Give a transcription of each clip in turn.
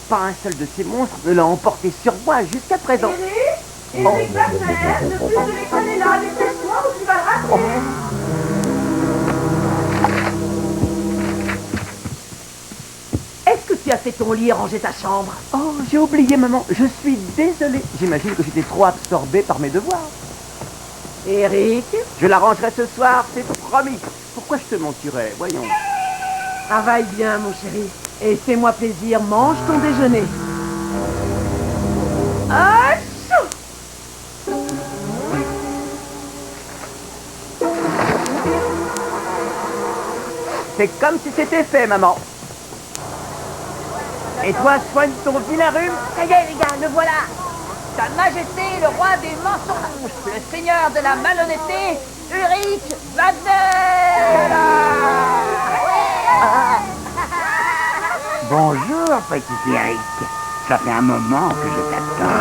Pas un seul de ces monstres ne l'a emporté sur moi jusqu'à présent. Eric, Wagner, ne plus de déconner là, dépêche-toi ou tu vas le rater. Est-ce que tu as fait ton lit et rangé ta chambre? Oh, j'ai oublié, maman. Je suis désolée. J'imagine que j'étais trop absorbée par mes devoirs. Eric, Je la rangerai ce soir, c'est promis. Pourquoi je te mentirais? Voyons. travaille bien, mon chéri. Et fais-moi plaisir, mange ton déjeuner. Ah, chou! C'est comme si c'était fait, maman. Et toi, soigne ton vilain rhume. Ça y est, les gars, le voilà. Sa Majesté, le roi des mensonges, le seigneur de la malhonnêteté, Ulrich Wagner. Bonjour, petit Eric. Ça fait un moment que je t'attends.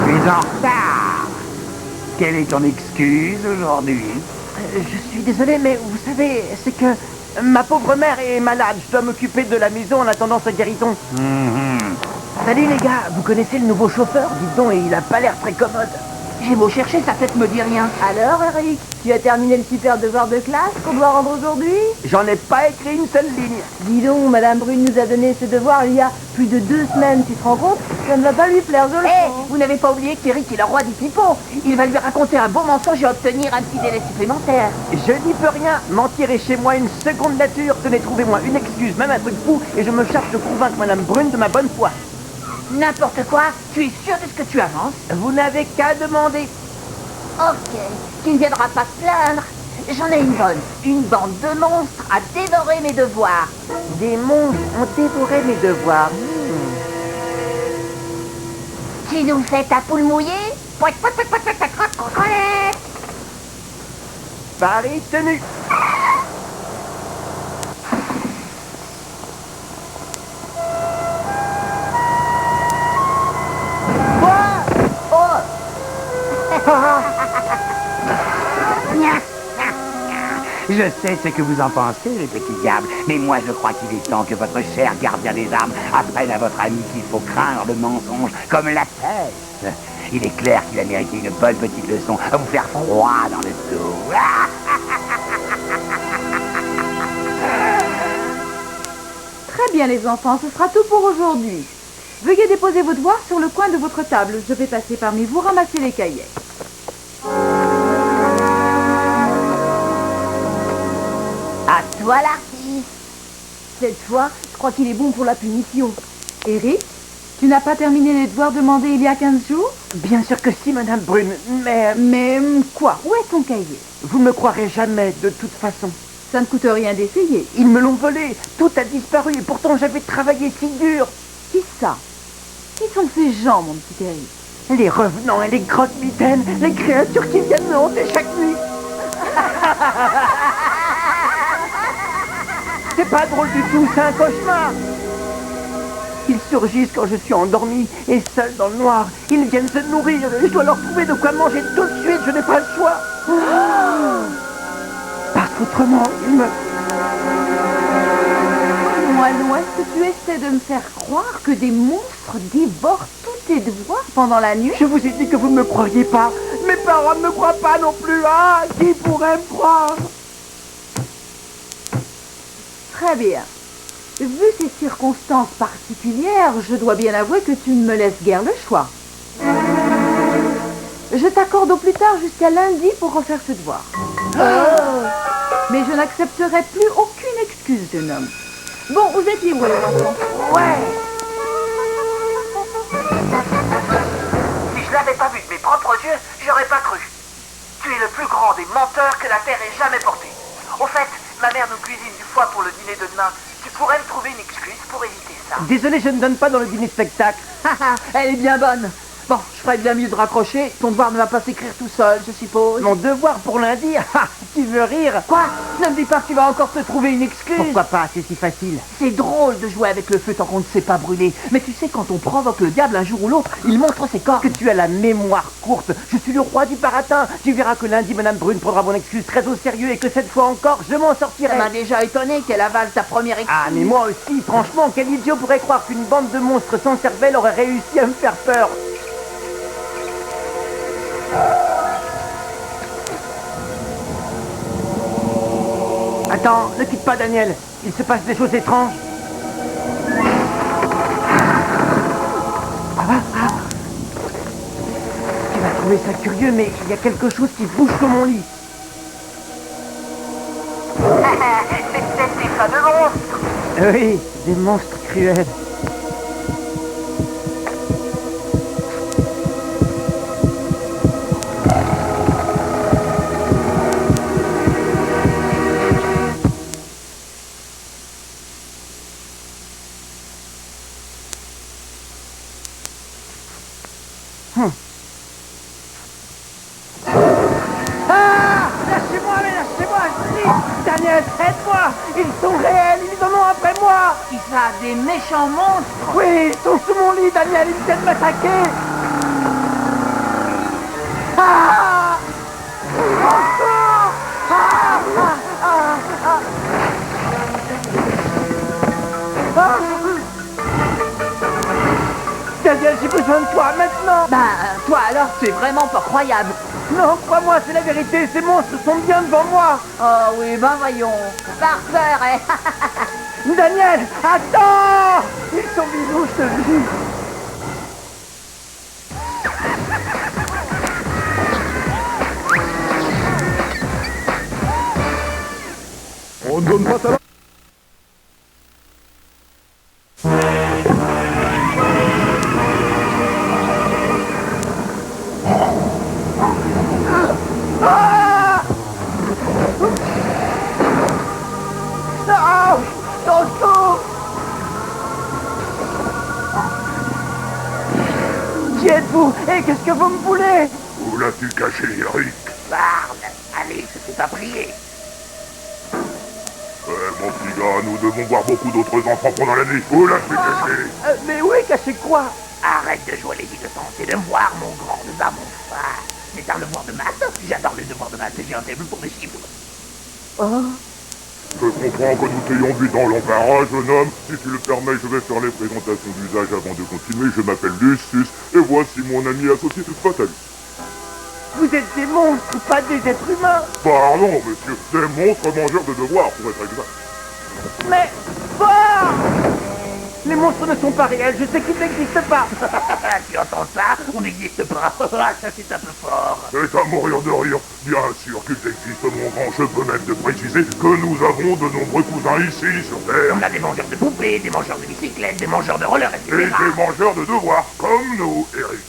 Tu es en retard. Quelle est ton excuse aujourd'hui? Je suis désolé, mais vous savez, c'est que ma pauvre mère est malade. Je dois m'occuper de la maison en attendant sa guérison. Salut les gars, vous connaissez le nouveau chauffeur? Dites donc, il a pas l'air très commode. J'ai beau chercher, sa tête me dit rien. Alors, Eric, tu as terminé le super devoir de classe qu'on doit rendre aujourd'hui? J'en ai pas écrit une seule ligne. Dis donc, Madame Brune nous a donné ce devoir il y a plus de 2 semaines, tu te rends compte? Ça ne va pas lui plaire, je le Hé, sens. vous n'avez pas oublié qu'Eric est le roi des pipeaux. Il va lui raconter un beau mensonge et obtenir un petit délai supplémentaire. Je n'y peux rien. Mentir est chez moi une seconde nature. Tenez, trouvez-moi une excuse, même un truc fou, et je me charge de convaincre Madame Brune de ma bonne foi. N'importe quoi, tu es sûr de ce que tu avances? Vous n'avez qu'à demander. Ok, tu ne viendras pas te plaindre. J'en ai une bonne. Une bande de monstres a dévoré mes devoirs. Des monstres ont dévoré mes devoirs. Tu nous fais ta poule mouillée? Pouet, pouet, pouet, pouet, pouet, pouet, pouet, pouet, pouet. Paris tenu. Je sais ce que vous en pensez, les petits diables, mais moi je crois qu'il est temps que votre cher gardien des armes apprenne à votre ami qu'il faut craindre le mensonge comme la peste. Il est clair qu'il a mérité une bonne petite leçon à vous faire froid dans le dos. Très bien, les enfants, ce sera tout pour aujourd'hui. Veuillez déposer vos devoirs sur le coin de votre table. Je vais passer parmi vous ramasser les cahiers. À toi l'artiste. Cette fois, je crois qu'il est bon pour la punition. Eric, tu n'as pas terminé les devoirs demandés il y a 15 jours? Bien sûr que si, Madame Brune, mais... Mais quoi? Où est ton cahier? Vous ne me croirez jamais, de toute façon. Ça ne coûte rien d'essayer. Ils me l'ont volé, tout a disparu, et pourtant j'avais travaillé si dur. Qui ça? Qui sont ces gens, mon petit Eric? Les revenants et les croque-mitaines, les créatures qui viennent me hanter chaque nuit. C'est pas drôle du tout, c'est un cauchemar. Ils surgissent quand je suis endormi et seul dans le noir. Ils viennent se nourrir et je dois leur trouver de quoi manger tout de suite, je n'ai pas le choix. Parce qu'autrement, ils me... Moineau, est-ce que tu essaies de me faire croire que des monstres dévorent tous tes devoirs pendant la nuit? Je vous ai dit que vous ne me croiriez pas. Mes parents ne me croient pas non plus. Ah, qui pourrait me croire? Très bien. Vu ces circonstances particulières, je dois bien avouer que tu ne me laisses guère le choix. Je t'accorde au plus tard jusqu'à lundi pour refaire ce devoir. Mais je n'accepterai plus aucune excuse, jeune homme. Bon, vous êtes libre, les enfants. Ouais. Si je l'avais pas vu de mes propres yeux, j'aurais pas cru. Tu es le plus grand des menteurs que la Terre ait jamais porté. Au fait, ma mère nous cuisine du foie pour le dîner de demain. Tu pourrais me trouver une excuse pour éviter ça. Désolé, je ne donne pas dans le dîner spectacle. Elle est bien bonne. Bon, je ferais bien mieux de raccrocher. Ton devoir ne va pas s'écrire tout seul, je suppose. Mon devoir pour lundi. Tu veux rire? Quoi? Ne me dis pas que tu vas encore te trouver une excuse. Pourquoi pas? C'est si facile. C'est drôle de jouer avec le feu tant qu'on ne sait pas brûler. Mais tu sais, quand on provoque le diable un jour ou l'autre, il montre ses corps. Que tu as la mémoire courte. Je suis le roi du baratin. Tu verras que lundi, Madame Brune prendra mon excuse très au sérieux et que cette fois encore, je m'en sortirai. Ça m'a déjà étonné qu'elle avale ta première excuse. Ah, mais moi aussi, franchement, quel idiot pourrait croire qu'une bande de monstres sans cervelle aurait réussi à me faire peur? Attends, ne quitte pas, Daniel. Il se passe des choses étranges. Tu vas trouver ça curieux, mais il y a quelque chose qui bouge sur mon lit. C'est peut-être des fameux monstres. Oui, des monstres cruels. Lâchez-moi, mais lâchez-moi, je dis. Daniel, aide-moi. Ils sont réels, ils en ont après moi. Qui ça? Des méchants monstres? Oui, ils sont sous mon lit, Daniel, ils viennent m'attaquer. Ah! Encore! Daniel, j'ai besoin de toi maintenant. Bah, toi alors, tu es vraiment pas croyable. Non, crois-moi, c'est la vérité, ces monstres sont bien devant moi. Oh oui, ben voyons. Farceur, hein. Daniel, attends. Ils sont vivants, je te le dis. On ne donne pas ta... Ah! Ah! Au secours! Qui êtes-vous? Et qu'est-ce que vous me voulez? Où l'as-tu caché, Eric? Barbe, allez, je t'ai pas prié. Mon petit gars, nous devons voir beaucoup d'autres enfants pendant la nuit. Où l'as-tu caché? Mais où est caché quoi? Arrête de jouer les innocents et de me voir, mon grand, ne pas mon frère. C'est un devoir de maths. J'adore les devoirs de maths et j'ai un faible pour les chiffres. Oh. Je comprends que nous t'ayons vu dans l'embarras, jeune homme. Si tu le permets, je vais faire les présentations d'usage avant de continuer. Je m'appelle Lucius, et voici mon ami associé Vitalis. Vous êtes des monstres, pas des êtres humains. Pardon, monsieur, des monstres mangeurs de devoirs, pour être exact. Mais... Ah! Les monstres ne sont pas réels, je sais qu'ils n'existent pas. Tu entends ça? On n'existe pas. Ça, c'est un peu fort. C'est à mourir de rire. Bien sûr qu'il existe, mon grand. Je peux même te préciser que nous avons de nombreux cousins ici, sur Terre. On a des mangeurs de poupées, des mangeurs de bicyclettes, des mangeurs de rollers, Et etc. des mangeurs de devoirs, comme nous, Eric.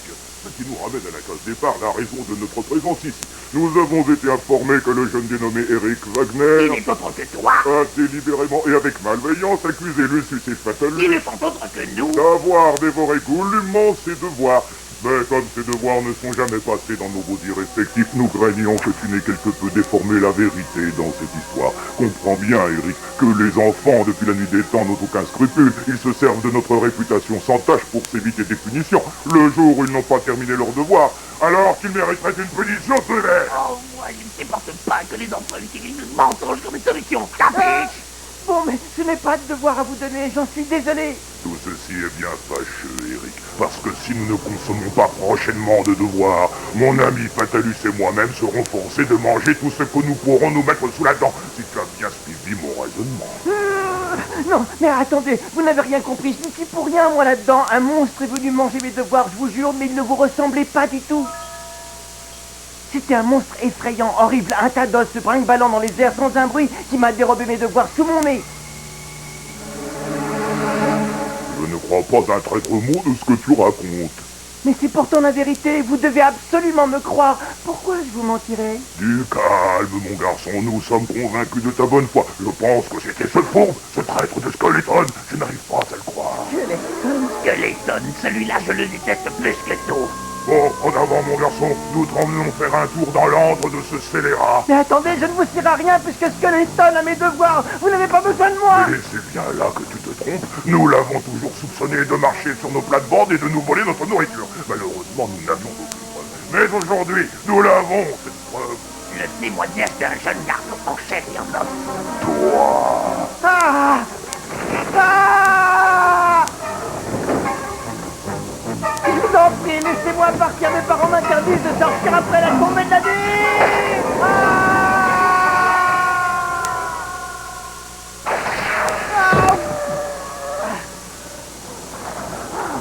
Ce qui nous ramène à la case départ, la raison de notre présence ici. Nous avons été informés que le jeune dénommé Eric Il Wagner n'est autre que toi. a délibérément et avec malveillance accusé Lucius et Ils Vitalis ne sont autres que nous. d'avoir dévoré goulûment ses devoirs. Mais comme ces devoirs ne sont jamais passés dans nos bodies respectifs, nous craignons que tu n'aies quelque peu déformé la vérité dans cette histoire. Comprends bien, Eric, que les enfants, depuis la nuit des temps, n'ont aucun scrupule. Ils se servent de notre réputation sans tâche pour s'éviter des punitions. Le jour où ils n'ont pas terminé leurs devoirs, alors qu'ils mériteraient une punition sévère. Oh, moi, je ne supporte pas que les enfants utilisent le mensonge comme solution. Capiche? Bon, mais je n'ai pas de devoir à vous donner, j'en suis désolé. Tout ceci est bien fâcheux, Eric, parce que si nous ne consommons pas prochainement de devoirs, mon ami Fatalus et moi-même serons forcés de manger tout ce que nous pourrons nous mettre sous la dent, si tu as bien suivi mon raisonnement. Non, mais attendez, vous n'avez rien compris, je n'y suis pour rien, moi, là-dedans. Un monstre est venu manger mes devoirs, je vous jure, mais il ne vous ressemblait pas du tout. C'était un monstre effrayant, horrible, un tas d'os se brinque-ballant dans les airs sans un bruit qui m'a dérobé mes devoirs sous mon nez. Je ne crois pas un traître mot de ce que tu racontes. Mais c'est pourtant la vérité, vous devez absolument me croire. Pourquoi je vous mentirais? Du calme, mon garçon, nous sommes convaincus de ta bonne foi. Je pense que c'était ce fourbe, ce traître de Skeleton. Je n'arrive pas à le croire. Skeleton, celui-là, je le déteste plus que tout. Bon, en avant, mon garçon, nous tremblons faire un tour dans l'antre de ce scélérat. Mais attendez, je ne vous sers à rien puisque Skeleton a mes devoirs. Vous n'avez pas besoin de moi. Et c'est bien là que tu te trompes. Nous l'avons toujours soupçonné de marcher sur nos plates-bandes et de nous voler notre nourriture. Malheureusement, nous n'avions aucune preuve. Mais aujourd'hui, nous l'avons, cette preuve. Le témoignage d'un jeune garçon en chair et en os. Toi. Ah! Ah! Je vous en prie, laissez-moi partir, mes parents m'interdisent de sortir après la tombée de la nuit. Ah! Ah!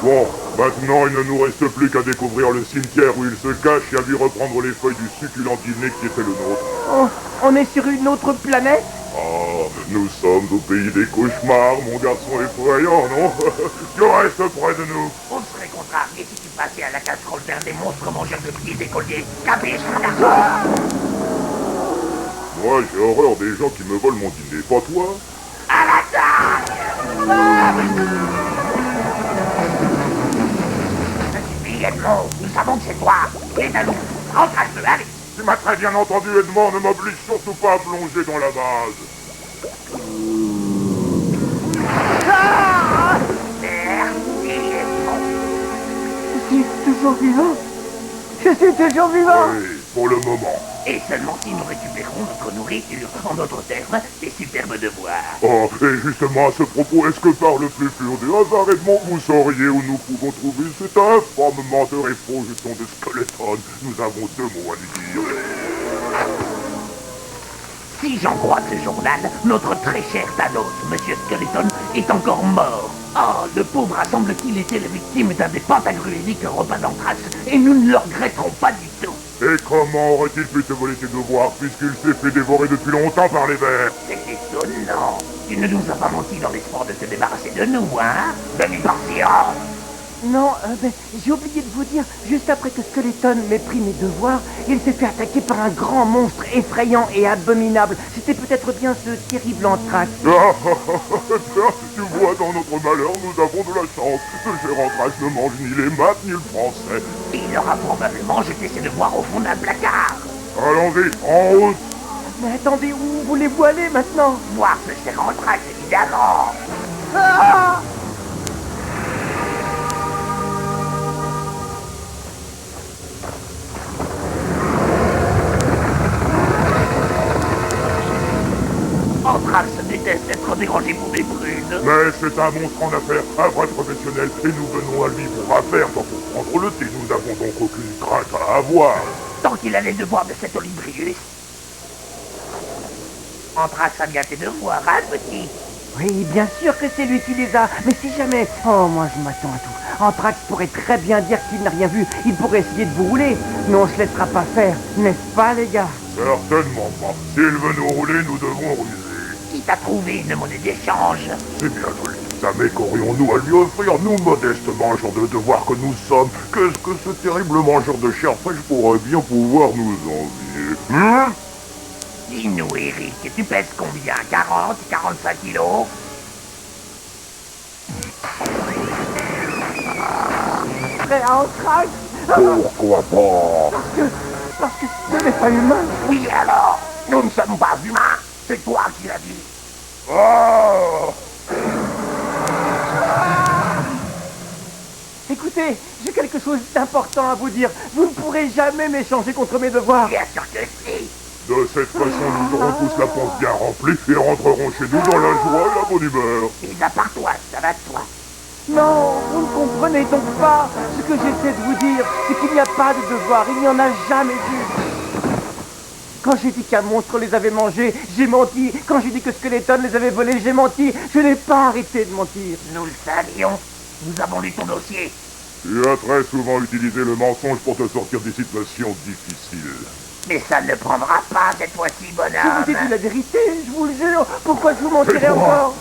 Bon, maintenant, il ne nous reste plus qu'à découvrir le cimetière où il se cache et à lui reprendre les feuilles du succulent dîner qui était le nôtre. On est sur une autre planète? Ah, nous sommes au pays des cauchemars, mon garçon effrayant, non? Tu restes près de nous. On serait contrarié si tu passais à la casserole vers des monstres mangeurs de pieds écoliers. Capiche, mon garçon? Moi, j'ai horreur des gens qui me volent mon dîner, pas toi? À l'attaque! Ça suffit, Edmond. Nous savons que c'est toi. Les à nous. Rentre-le, allez. Tu m'as très bien entendu, Edmond, ne m'oblige surtout pas à plonger dans la base. Merci, Edmond. Je suis toujours vivant. Je suis toujours vivant. Oui, pour le moment. Et seulement si nous récupérons notre nourriture, en d'autres termes, des superbes devoirs. Oh, et justement à ce propos, est-ce que par le plus pur des hasards, Edmond, vous sauriez où nous pouvons trouver cet infâme menteur et faux jeton de Skeleton? Nous avons 2 mots à lui dire. Si j'en crois ce journal, notre très cher Thanos, Monsieur Skeleton, est encore mort. Oh, le pauvre a semble-t-il été la victime d'un des pentagruéliques repas d'Anthrax, et nous ne le regretterons pas du tout. Et comment aurait-il pu te voler tes devoirs puisqu'il s'est fait dévorer depuis longtemps par les vers? C'est étonnant. Tu ne nous as pas menti dans l'espoir de te débarrasser de nous, hein? Demi-portion. Non, mais j'ai oublié de vous dire, juste après que Skeleton m'ait pris mes devoirs, il s'est fait attaquer par un grand monstre effrayant et abominable. C'était peut-être bien ce terrible Anthrax. Ah, tu vois, dans notre malheur, nous avons de la chance. Ce cher Anthrax ne mange ni les maths ni le français. Il aura probablement jeté ses devoirs au fond d'un placard. Allons-y, en route. Mais attendez, où voulez-vous aller maintenant? Voir ce cher Anthrax, évidemment. Ah! Anthrax déteste être dérangé pour des prunes. Mais c'est un monstre en affaires, un vrai professionnel, et nous venons à lui pour affaire, pas pour prendre le thé. Nous n'avons donc aucune crainte à avoir. Tant qu'il a les devoirs de cet Olybrius. Anthrax a bien tes devoirs, hein, petit? Oui, bien sûr que c'est lui qui les a, mais si jamais... Oh, moi je m'attends à tout. Anthrax pourrait très bien dire qu'il n'a rien vu, il pourrait essayer de vous rouler, mais on se laissera pas faire, n'est-ce pas les gars? Certainement pas. S'il veut nous rouler, nous devons ruser. Qui t'a trouvé une monnaie d'échange? C'est bien joli tout ça, mais qu'aurions-nous à lui offrir, nous, modestes mangeurs de devoirs que nous sommes? Qu'est-ce que ce terrible mangeur de chair fraîche pourrait bien pouvoir nous envier? Dis-nous, Eric, tu pèses combien? 40, 45 kilos? Frère Anthrax, Pourquoi pas? Parce que ce n'est pas humain. Oui, alors, nous ne sommes pas humains. C'est toi qui l'as dit. Oh! Écoutez, j'ai quelque chose d'important à vous dire. Vous ne pourrez jamais m'échanger contre mes devoirs. Bien sûr que si. De cette façon, nous aurons tous la panse bien remplie et rentrerons chez nous dans la joie et la bonne humeur. Mis à part toi, ça va de toi. Non, vous ne comprenez donc pas. Ce que j'essaie de vous dire, c'est qu'il n'y a pas de devoir. Il n'y en a jamais eu. Quand j'ai dit qu'un monstre les avait mangés, j'ai menti. Quand j'ai dit que Skeleton les avait volés, j'ai menti. Je n'ai pas arrêté de mentir. Nous le savions. Nous avons lu ton dossier. Tu as très souvent utilisé le mensonge pour te sortir des situations difficiles. Mais ça ne prendra pas cette fois-ci, Je bonhomme. vous ai dit la vérité, je vous le jure. Pourquoi je vous mentirais Tais-toi. encore?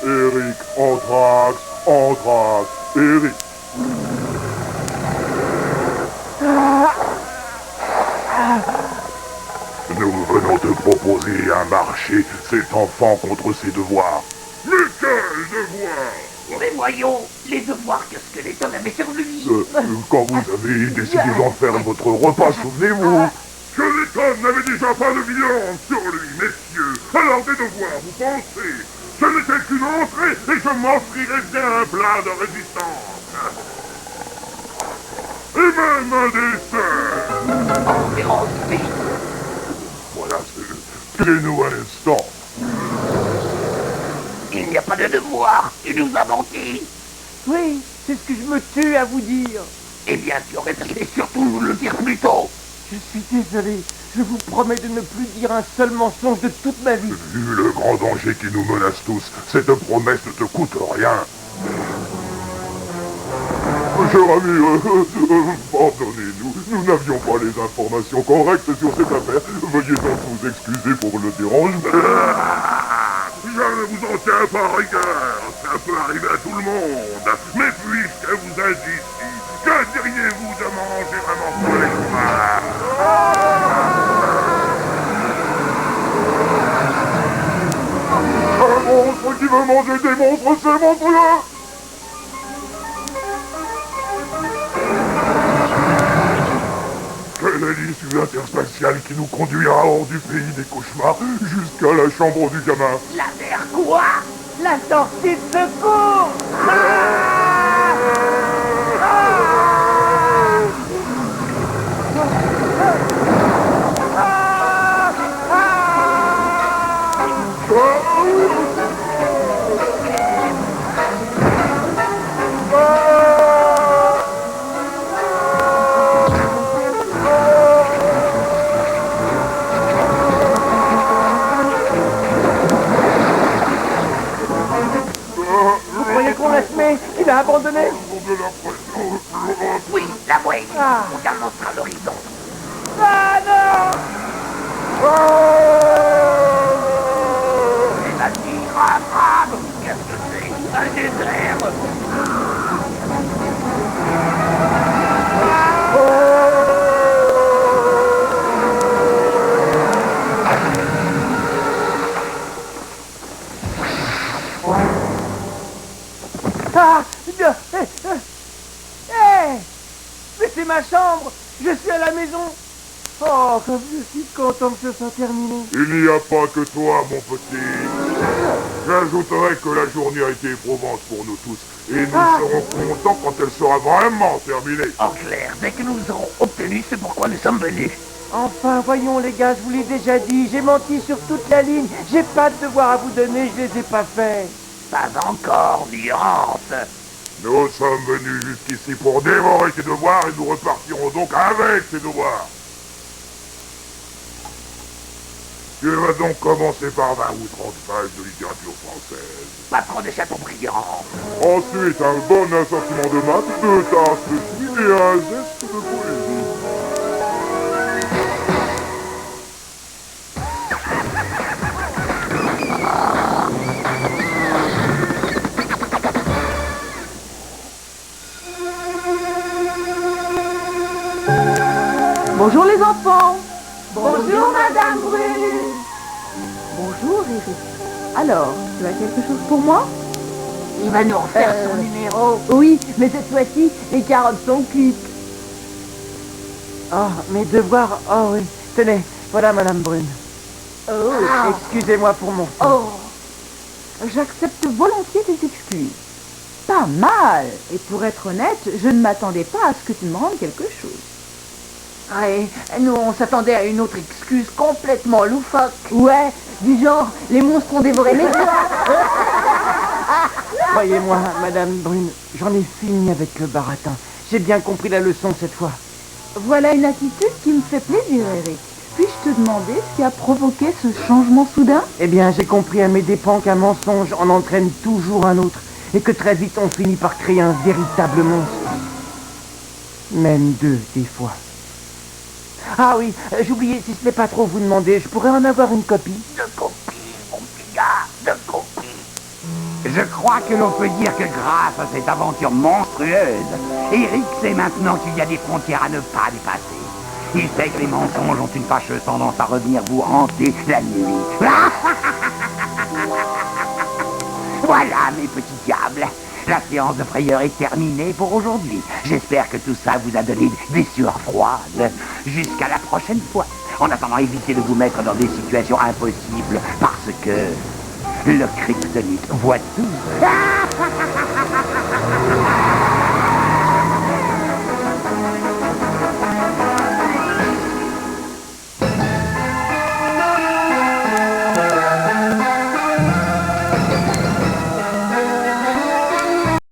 Eric, Anthrax, Eric. Nous venons te proposer un marché, cet enfant contre ses devoirs. Mais quel devoir? Mais voyons, les devoirs que Skeleton avait sur lui. Quand vous avez décidé d'en faire votre repas, souvenez-vous. Skeleton n'avait déjà pas de viande sur lui, messieurs. Alors des devoirs, vous pensez? Ce n'était qu'une entrée et je m'offrirais bien un plat de résistance. Et même un dessert. Environ vite. Voilà, tuez-nous un instant. Il n'y a pas de devoir. Tu nous as menti. Oui, c'est ce que je me tue à vous dire. Eh bien, tu aurais pu surtout nous le dire plus tôt. Je suis désolé. Je vous promets de ne plus dire un seul mensonge de toute ma vie. Vu le grand danger qui nous menace tous, cette promesse ne te coûte rien. Cher ami, pardonnez-nous, nous n'avions pas les informations correctes sur cette affaire. Veuillez donc nous excuser pour le dérangement. Je ne vous en tiens pas rigueur, ça peut arriver à tout le monde. Mais puisque vous êtes ici, que diriez-vous de manger vraiment pour les soirs? Un monstre qui veut manger des monstres, c'est monstrueux! Quelle est l'issue interspatiale qui nous conduira hors du pays des cauchemars jusqu'à la chambre du gamin? La mer quoi? La sortie de secours. Vous croyez qu'on l'a semé, qu'il a abandonné? Oui, la voie. Ah. On annoncera l'horizon. Ah non! Et vas-y, rattrape. Qu'est-ce que c'est? Un désert. Ah! Mais c'est ma chambre! Je suis à la maison! Oh, comme je suis content que ce soit terminé! Il n'y a pas que toi, mon petit. J'ajouterai que la journée a été éprouvante pour nous tous. Et nous serons contents quand elle sera vraiment terminée. En clair, dès que nous aurons obtenu ce pourquoi nous sommes venus. Enfin, voyons les gars, je vous l'ai déjà dit, j'ai menti sur toute la ligne, j'ai pas de devoir à vous donner, je les ai pas faits. Pas encore, nuance. Nous sommes venus jusqu'ici pour dévorer tes devoirs et nous repartirons donc avec tes devoirs. Tu vas donc commencer par 20 ou 30 pages de littérature française. Pas trop de Chateaubriand. Ensuite, un bon assortiment de maths, 2 tasses de chimie et un zeste de poésie. Bonjour les enfants. Bonjour, Madame Brune. Bonjour Eric. Alors, tu as quelque chose pour moi? Il va nous refaire son numéro. Oui, mais cette fois-ci, les carottes sont cuites. Oh, mes devoirs. Oh oui. Tenez, voilà Madame Brune. Oh, Excusez-moi pour mon... oh. J'accepte volontiers tes excuses. Pas mal. Et pour être honnête, je ne m'attendais pas à ce que tu me rendes quelque chose. Ouais, nous on s'attendait à une autre excuse complètement loufoque. Ouais, du genre, les monstres ont dévoré mes doigts. Croyez-moi, Madame Brune, j'en ai fini avec le baratin. J'ai bien compris la leçon cette fois. Voilà une attitude qui me fait plaisir, Eric. Puis-je te demander ce qui a provoqué ce changement soudain? Eh bien, j'ai compris à mes dépens qu'un mensonge en entraîne toujours un autre, et que très vite on finit par créer un véritable monstre. Même deux, des fois. Ah oui, j'oubliais, si ce n'est pas trop vous demander, je pourrais en avoir une copie? De copie, mon petit gars, de copie. Je crois que l'on peut dire que grâce à cette aventure monstrueuse, Eric sait maintenant qu'il y a des frontières à ne pas dépasser. Il sait que les mensonges ont une fâcheuse tendance à revenir vous hanter la nuit. Voilà, mes petits diables. La séance de frayeur est terminée pour aujourd'hui. J'espère que tout ça vous a donné des sueurs froides. Jusqu'à la prochaine fois. En attendant, évitez de vous mettre dans des situations impossibles parce que le kryptonite voit tout.